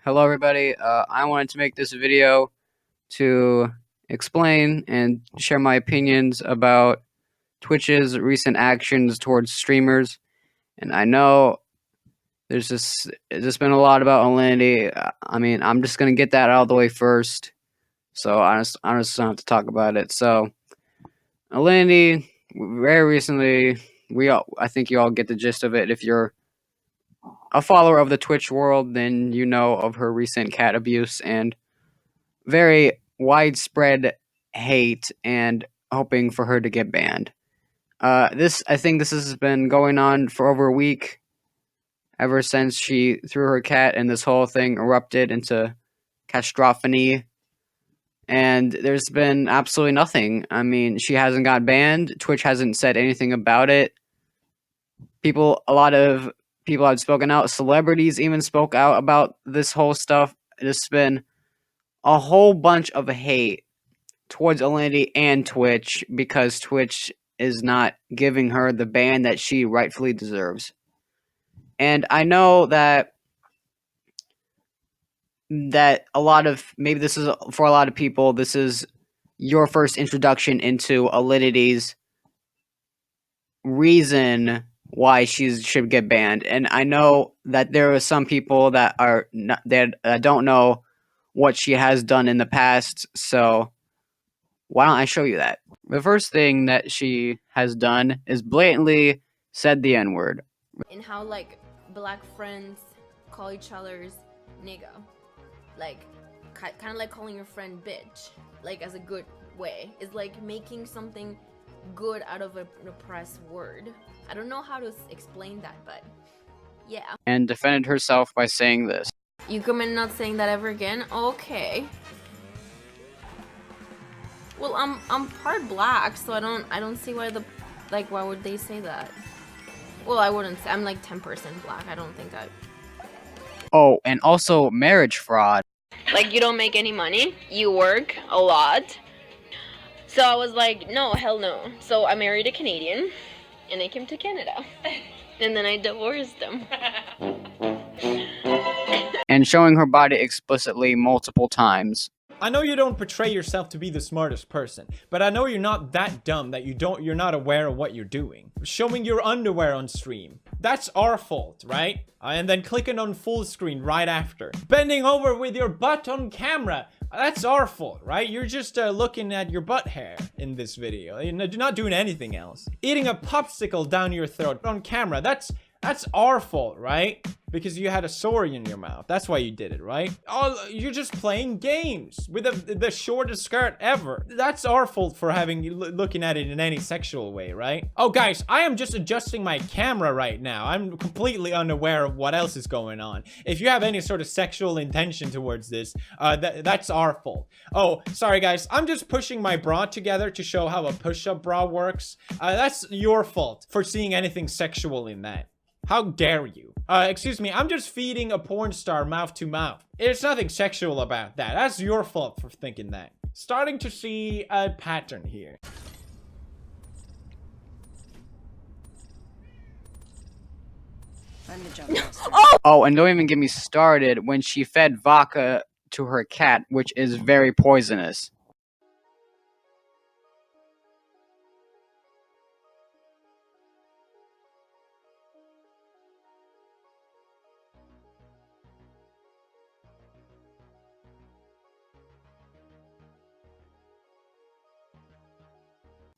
Hello everybody. I wanted to make this video to explain and share my opinions about Twitch's recent actions towards streamers. And I know there's been a lot about Alinity. I'm just gonna get that out of the way first, so I just don't have to talk about it. So Alinity, very recently, I think you all get the gist of it. If you're a follower of the Twitch world, then you know of her recent cat abuse and very widespread hate and hoping for her to get banned. I think this has been going on for over a week, ever since she threw her cat and this whole thing erupted into catastrophony. And there's been absolutely nothing. I mean, she hasn't got banned. Twitch hasn't said anything about it. A lot of people have spoken out. Celebrities even spoke out about this whole stuff. It's been a whole bunch of hate towards Alinity and Twitch because Twitch is not giving her the ban that she rightfully deserves. And I know that maybe this is for a lot of people, this is your first introduction into Alinity's reason why she should get banned. And I know that there are some people that don't know what she has done in the past, so why don't I show you that? The first thing that she has done is blatantly said the N-word. And how, like, black friends call each other's nigga. Like, kind of like calling your friend bitch. Like, as a good way. It's like making something good out of an oppressed word. I don't know how to explain that, but yeah. And defended herself by saying this. You commit not saying that ever again? Okay. Well, I'm part black, so I don't see why why would they say that? Well, I wouldn't say. I'm like 10% black. I don't think that. Oh, and also marriage fraud. Like, you don't make any money. You work a lot. So I was like, no, hell no. So I married a Canadian, and I came to Canada. And then I divorced him. And showing her body explicitly multiple times. I know you don't portray yourself to be the smartest person, but I know you're not that dumb that you're not aware of what you're doing. Showing your underwear on stream, that's our fault, right? And then clicking on full screen right after. Bending over with your butt on camera, that's our fault, right? You're just looking at your butt hair in this video. You're not doing anything else. Eating a popsicle down your throat on camera, that's our fault, right? Because you had a sore in your mouth. That's why you did it, right? Oh, you're just playing games with the shortest skirt ever. That's our fault for looking at it in any sexual way, right? Oh, guys, I am just adjusting my camera right now. I'm completely unaware of what else is going on. If you have any sort of sexual intention towards this, that's our fault. Oh, sorry, guys. I'm just pushing my bra together to show how a push-up bra works. That's your fault for seeing anything sexual in that. How dare you? Excuse me, I'm just feeding a porn star mouth to mouth. There's nothing sexual about that. That's your fault for thinking that. Starting to see a pattern here. I'm the jump master. Oh, and don't even get me started when she fed vodka to her cat, which is very poisonous.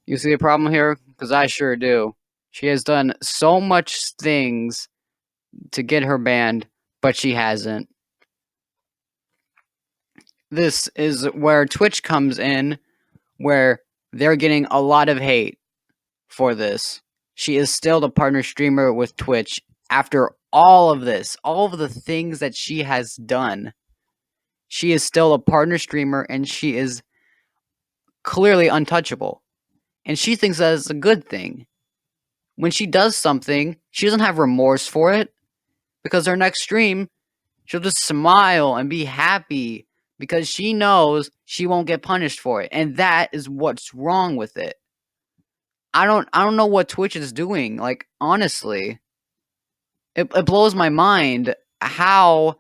You see the problem here? Because I sure do. She has done so much things to get her banned, but she hasn't. This is where Twitch comes in, where they're getting a lot of hate for this. She is still the partner streamer with Twitch after all of this, all of the things that she has done. She is still a partner streamer, and she is clearly untouchable. And she thinks that is a good thing. When she does something, she doesn't have remorse for it, because her next stream, she'll just smile and be happy because she knows she won't get punished for it. And that is what's wrong with it. I don't know what Twitch is doing. Like, honestly, it blows my mind how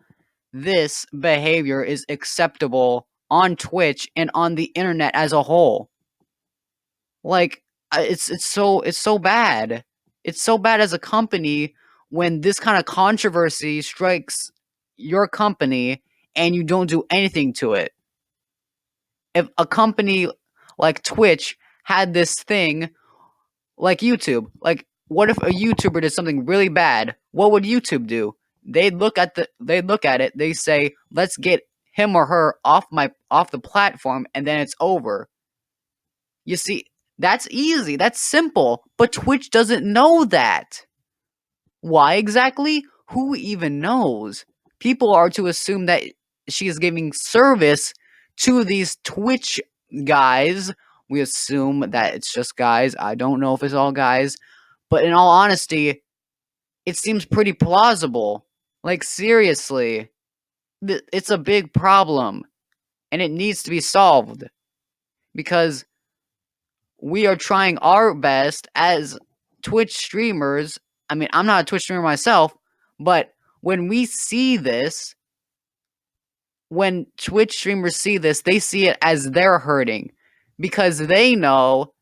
this behavior is acceptable on Twitch and on the internet as a whole. Like, it's so bad. It's so bad as a company when this kind of controversy strikes your company and you don't do anything to it. If a company like Twitch had this thing like YouTube, like what if a YouTuber did something really bad? What would YouTube do? They'd look at it, they say, "Let's get him or her off the platform," and then it's over. You see, that's easy, that's simple, but Twitch doesn't know that. Why exactly? Who even knows? People are to assume that she is giving service to these Twitch guys. We assume that it's just guys. I don't know if it's all guys, but in all honesty, it seems pretty plausible. Like, seriously, it's a big problem, and it needs to be solved because we are trying our best as Twitch streamers. I mean, I'm not a Twitch streamer myself, but when we see this, when Twitch streamers see this, they see it as they're hurting because they know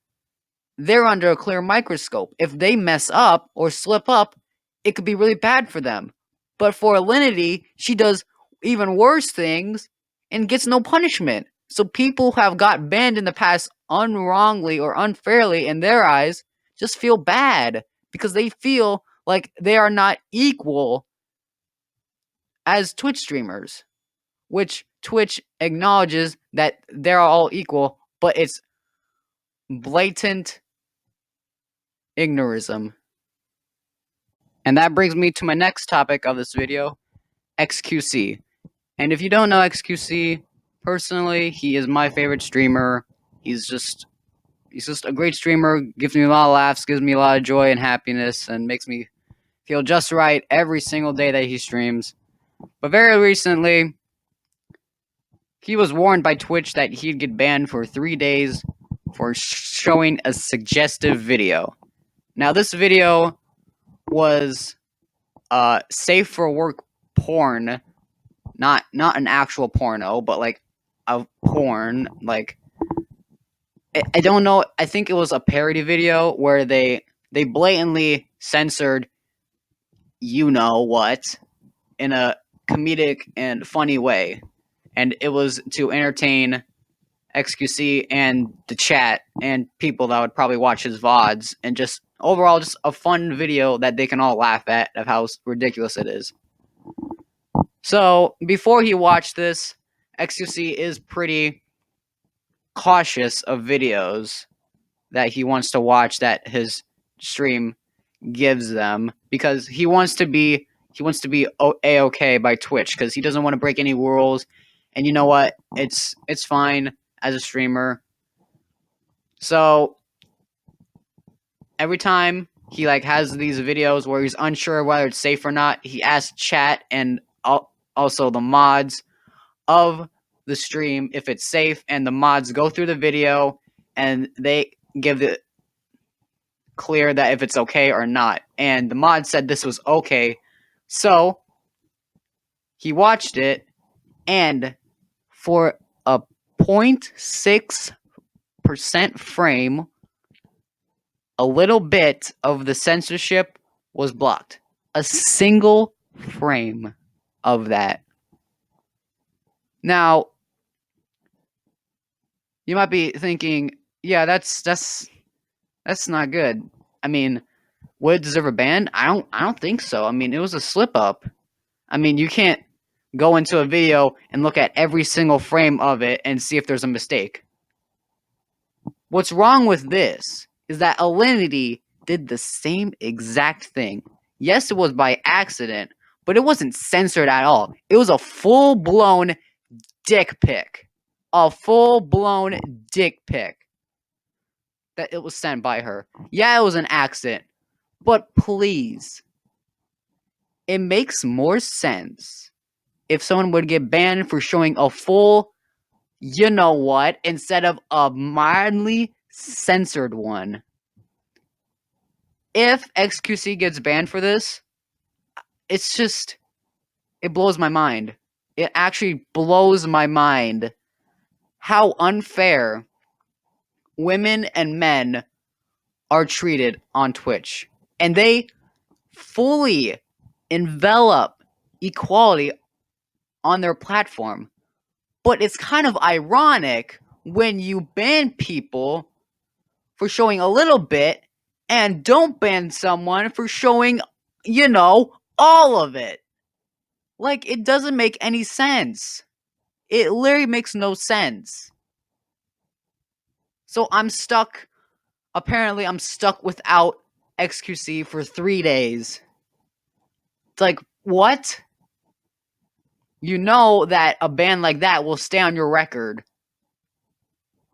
they're under a clear microscope. If they mess up or slip up, it could be really bad for them. But for Alinity, she does even worse things and gets no punishment. So people who have got banned in the past unwrongly or unfairly in their eyes just feel bad because they feel like they are not equal as Twitch streamers, which Twitch acknowledges that they're all equal, but it's blatant ignorism. And that brings me to my next topic of this video, XQC. And if you don't know XQC, personally, he is my favorite streamer. He's just a great streamer, gives me a lot of laughs, gives me a lot of joy and happiness, and makes me feel just right every single day that he streams. But very recently, he was warned by Twitch that he'd get banned for 3 days for showing a suggestive video. Now, this video was safe for work porn, not an actual porno, but like a porn. Like, I don't know. I think it was a parody video where they blatantly censored you know what in a comedic and funny way, and it was to entertain XQC and the chat and people that would probably watch his VODs, and just overall just a fun video that they can all laugh at of how ridiculous it is. So before he watched this, XQC is pretty cautious of videos that he wants to watch that his stream gives them because he wants to be A-okay by Twitch because he doesn't want to break any rules. And you know what? It's fine as a streamer. So every time he like has these videos where he's unsure whether it's safe or not, he asks chat and also the mods of the stream if it's safe, and the mods go through the video and they give it clear that if it's okay or not. And the mod said this was okay, so he watched it, and for a 0.6% frame, a little bit of the censorship was blocked. A single frame of that. Now, you might be thinking, yeah, that's not good. I mean, would it deserve a ban? I don't think so. I mean, it was a slip up. I mean, you can't go into a video and look at every single frame of it and see if there's a mistake. What's wrong with this is that Alinity did the same exact thing. Yes, it was by accident, but it wasn't censored at all. It was a full-blown dick pic. A full-blown dick pic that it was sent by her. Yeah, it was an accident, but please, it makes more sense if someone would get banned for showing a full you know what instead of a mildly censored one. If XQC gets banned for this, it blows my mind. it actually blows my mind how unfair women and men are treated on Twitch. And they fully envelop equality on their platform. But it's kind of ironic when you ban people for showing a little bit and don't ban someone for showing, all of it. Like, it doesn't make any sense. It literally makes no sense. So I'm stuck. Apparently, I'm stuck without XQC for 3 days. It's like, what? You know that a ban like that will stay on your record.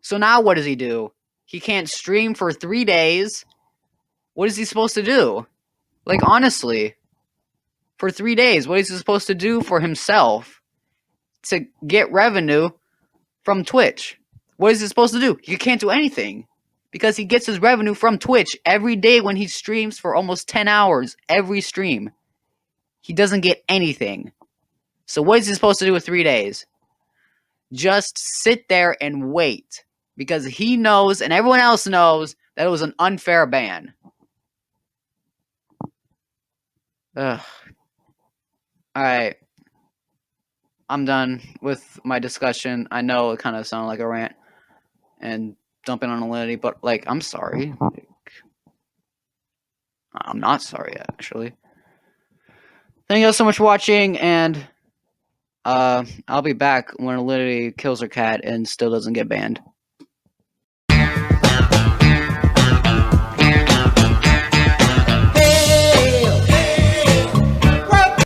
So now what does he do? He can't stream for 3 days. What is he supposed to do? Like, honestly, for 3 days, what is he supposed to do for himself to get revenue from Twitch? What is he supposed to do? He can't do anything because he gets his revenue from Twitch every day when he streams for almost 10 hours every stream. He doesn't get anything. So what is he supposed to do with 3 days? Just sit there and wait because he knows and everyone else knows that it was an unfair ban. Ugh. Alright. I'm done with my discussion. I know it kind of sounded like a rant and dumping on Alinity, but, like, I'm sorry. I'm not sorry, actually. Thank you all so much for watching, and I'll be back when Alinity kills her cat and still doesn't get banned.